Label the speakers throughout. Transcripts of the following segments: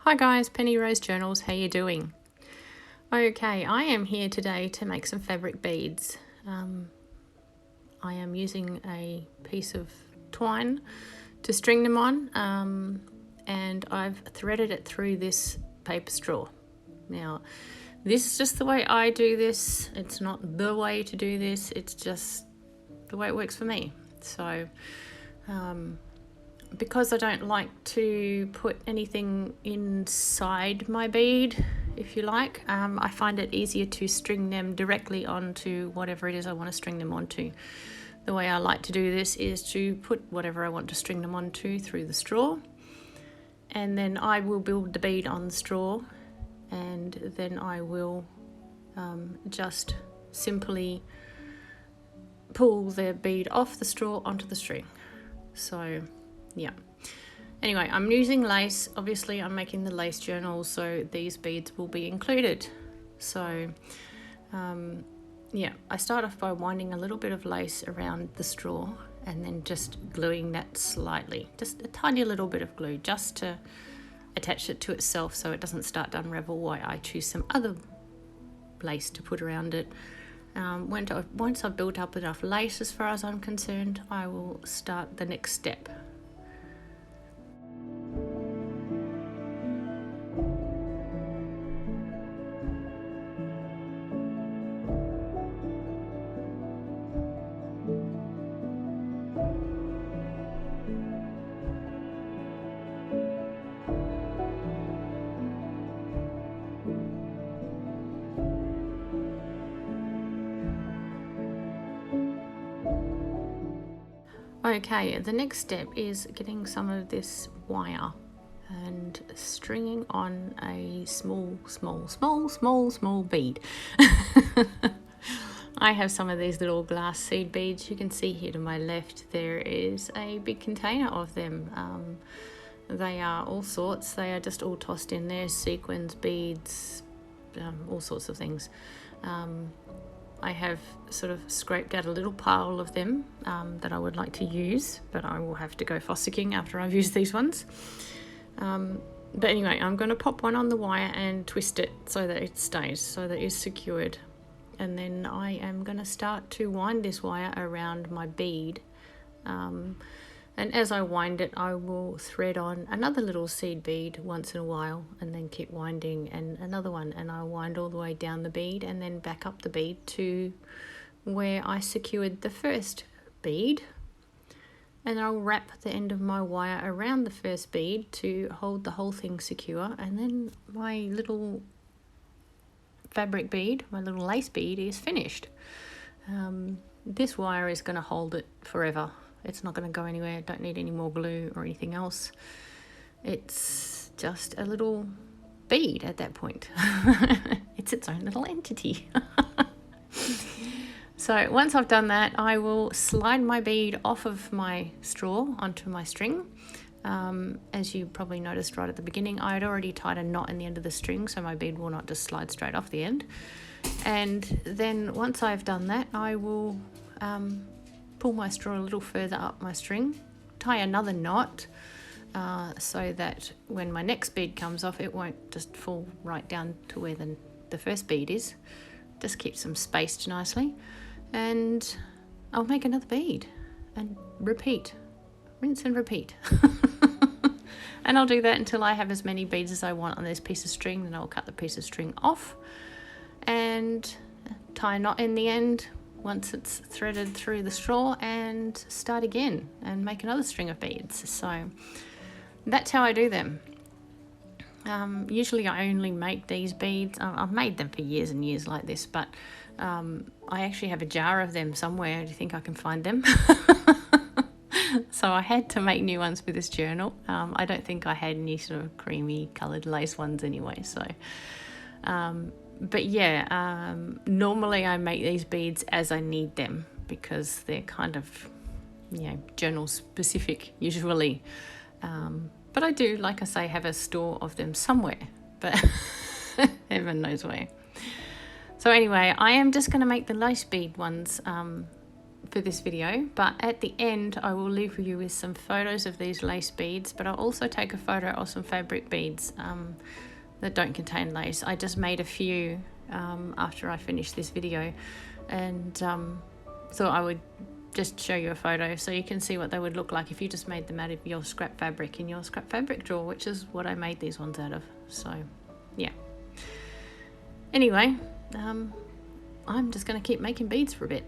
Speaker 1: Hi guys, Penny Rose Journals, how you doing? Okay, I am here today to make some fabric beads. I am using a piece of twine to string them on, and I've threaded it through this paper straw. Now, this is just the way I do this. It's not the way to do this, it's just the way it works for me. So, because I don't like to put anything inside my bead, if you like, I find it easier to string them directly onto whatever it is I want to string them onto. The way I like to do this is to put whatever I want to string them onto through the straw, and then I will build the bead on the straw, and then I will just simply pull the bead off the straw onto the string. So yeah. Anyway, I'm using lace. Obviously, I'm making the lace journal, so these beads will be included. So, yeah, I start off by winding a little bit of lace around the straw and then just gluing that slightly. Just a tiny little bit of glue just to attach it to itself so it doesn't start to unravel while I choose some other lace to put around it. Once I've built up enough lace as far as I'm concerned, I will start the next step. Okay, the next step is getting some of this wire and stringing on a small bead. I have some of these little glass seed beads. You can see here to my left there is a big container of them. They are all sorts. They are just all tossed in there, sequins, beads, all sorts of things. I have sort of scraped out a little pile of them that I would like to use, but I will have to go fossicking after I've used these ones. But anyway, I'm going to pop one on the wire and twist it so that it stays, so that it's secured. And then I am going to start to wind this wire around my bead. And as I wind it, I will thread on another little seed bead once in a while, and then keep winding, and another one, and I'll wind all the way down the bead and then back up the bead to where I secured the first bead, and I'll wrap the end of my wire around the first bead to hold the whole thing secure, and then my little fabric bead, my little lace bead, is finished. This wire is going to hold it forever. It's not going to go anywhere. Don't need any more glue or anything else. It's just a little bead at that point. It's its own little entity. So once I've done that, I will slide my bead off of my straw onto my string. As you probably noticed right at the beginning, I had already tied a knot in the end of the string, so my bead will not just slide straight off the end. And then once I've done that, I will pull my straw a little further up my string, tie another knot so that when my next bead comes off, it won't just fall right down to where the first bead is. Just keeps them spaced nicely, and I'll make another bead and repeat, rinse and repeat. And I'll do that until I have as many beads as I want on this piece of string. Then I'll cut the piece of string off and tie a knot in the end once it's threaded through the straw, and start again and make another string of beads. So that's how I do them. Usually I only make these beads. I've made them for years and years like this, but I actually have a jar of them somewhere. Do you think I can find them? So I had to make new ones for this journal. I don't think I had any sort of creamy coloured lace ones anyway, so but yeah, normally I make these beads as I need them because they're kind of, journal specific usually. But I do, like I say, have a store of them somewhere, but heaven knows where. So anyway, I am just going to make the lace bead ones for this video, but at the end I will leave you with some photos of these lace beads, but I'll also take a photo of some fabric beads that don't contain lace. I just made a few after I finished this video, and thought I would just show you a photo so you can see what they would look like if you just made them out of your scrap fabric in your scrap fabric drawer, which is what I made these ones out of. So yeah, anyway, I'm just going to keep making beads for a bit.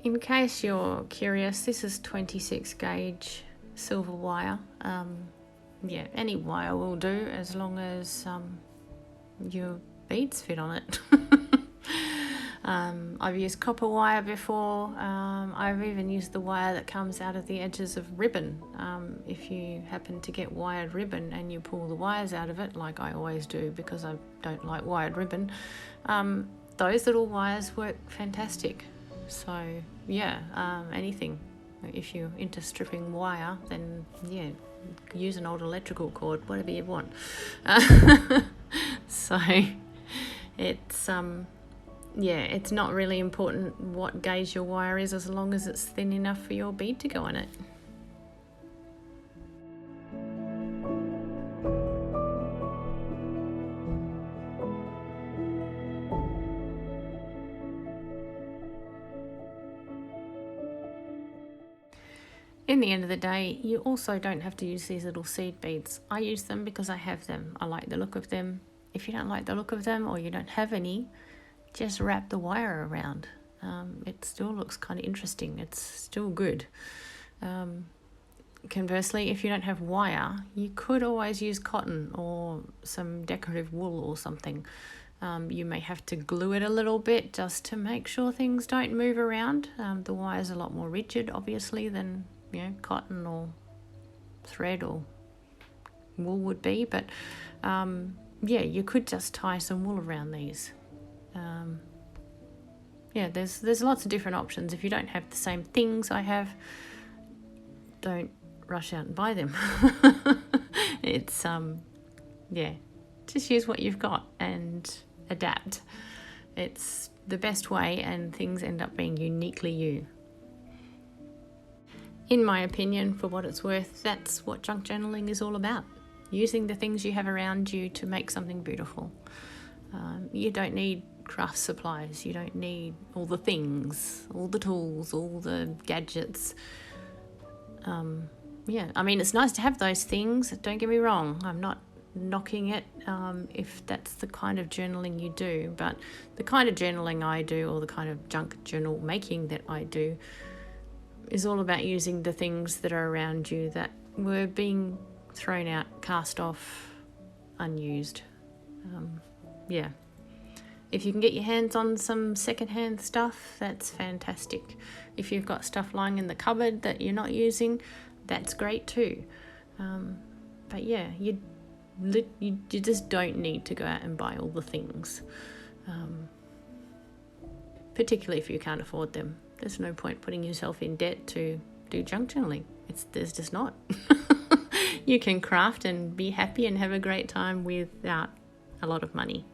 Speaker 1: In case you're curious, this is 26 gauge silver wire. Yeah, any wire will do as long as your beads fit on it. I've used copper wire before. I've even used the wire that comes out of the edges of ribbon. If you happen to get wired ribbon and you pull the wires out of it, like I always do because I don't like wired ribbon, those little wires work fantastic. So yeah, anything. If you're into stripping wire, then yeah, use an old electrical cord, whatever you want. So it's yeah, it's not really important what gauge your wire is as long as it's thin enough for your bead to go in it. In the end of the day, you also don't have to use these little seed beads. I use them because I have them. I like the look of them. If you don't like the look of them or you don't have any, just wrap the wire around. It still looks kind of interesting. It's still good. Conversely, if you don't have wire, you could always use cotton or some decorative wool or something. You may have to glue it a little bit just to make sure things don't move around. The wire's a lot more rigid, obviously, than cotton or thread or wool would be, but yeah, you could just tie some wool around these. Yeah, there's lots of different options. If you don't have the same things I have, don't rush out and buy them. It's yeah, just use what you've got and adapt. It's the best way, and things end up being uniquely you. In my opinion, for what it's worth, that's what junk journaling is all about. Using the things you have around you to make something beautiful. You don't need craft supplies. You don't need all the things, all the tools, all the gadgets. Yeah, I mean, it's nice to have those things. Don't get me wrong. I'm not knocking it if that's the kind of journaling you do. But the kind of journaling I do, or the kind of junk journal making that I do, is all about using the things that are around you that were being thrown out, cast off, unused. Yeah. If you can get your hands on some secondhand stuff, that's fantastic. If you've got stuff lying in the cupboard that you're not using, that's great too. But yeah, you just don't need to go out and buy all the things, particularly if you can't afford them. There's no point putting yourself in debt to do junk journaling. There's just not. You can craft and be happy and have a great time without a lot of money.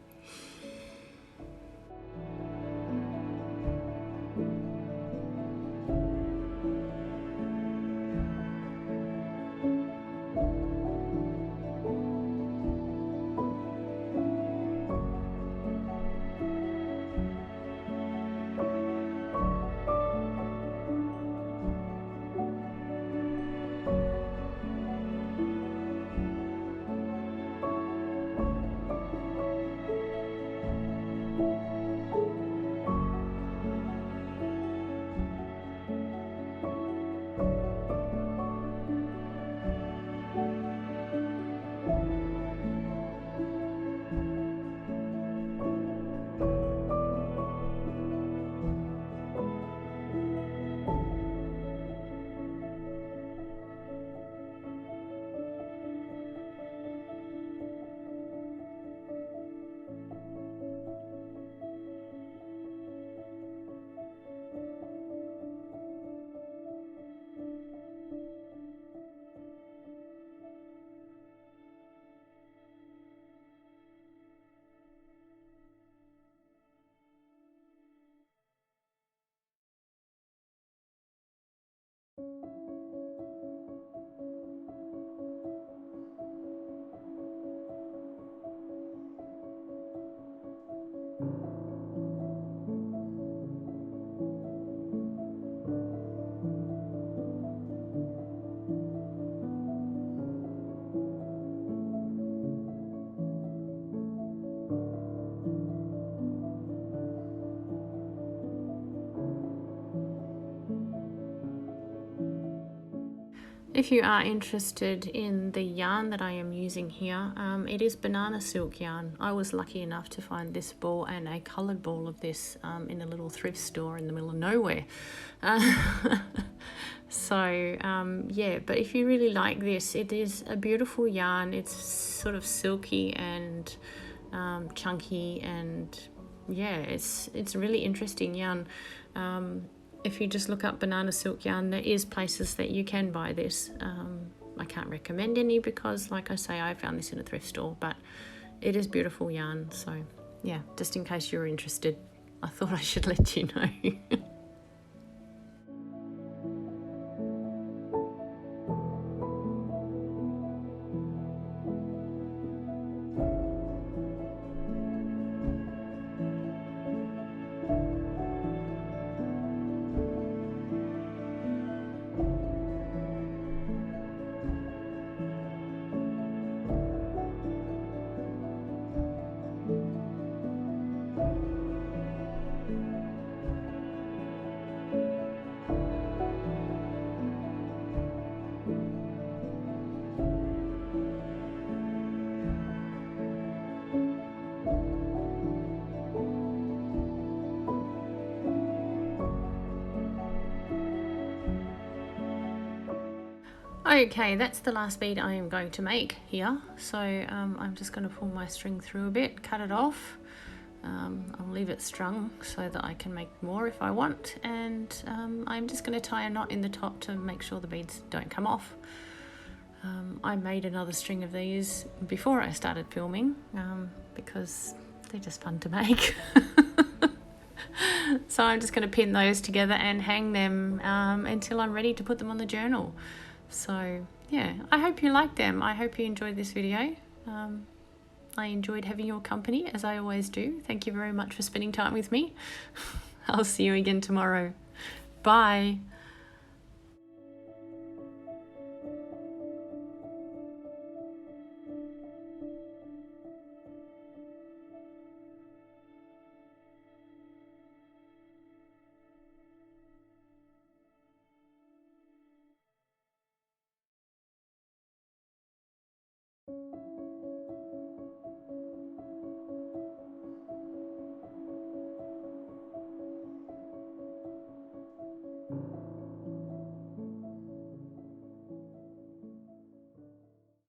Speaker 1: If you are interested in the yarn that I am using here, it is banana silk yarn. I was lucky enough to find this ball and a coloured ball of this in a little thrift store in the middle of nowhere. Yeah, but if you really like this, it is a beautiful yarn. It's sort of silky and chunky, and yeah, it's a really interesting yarn. If you just look up banana silk yarn, there is places that you can buy this. I can't recommend any because, like I say, I found this in a thrift store, but it is beautiful yarn. So yeah, just in case you're interested, I thought I should let you know. Okay, that's the last bead I am going to make here. So I'm just going to pull my string through a bit, cut it off. I'll leave it strung so that I can make more if I want, and I'm just going to tie a knot in the top to make sure the beads don't come off. I made another string of these before I started filming because they're just fun to make. So I'm just going to pin those together and hang them until I'm ready to put them on the journal. So yeah, I hope you like them. I hope you enjoyed this video. I enjoyed having your company, as I always do. Thank you very much for spending time with me. I'll see you again tomorrow. Bye.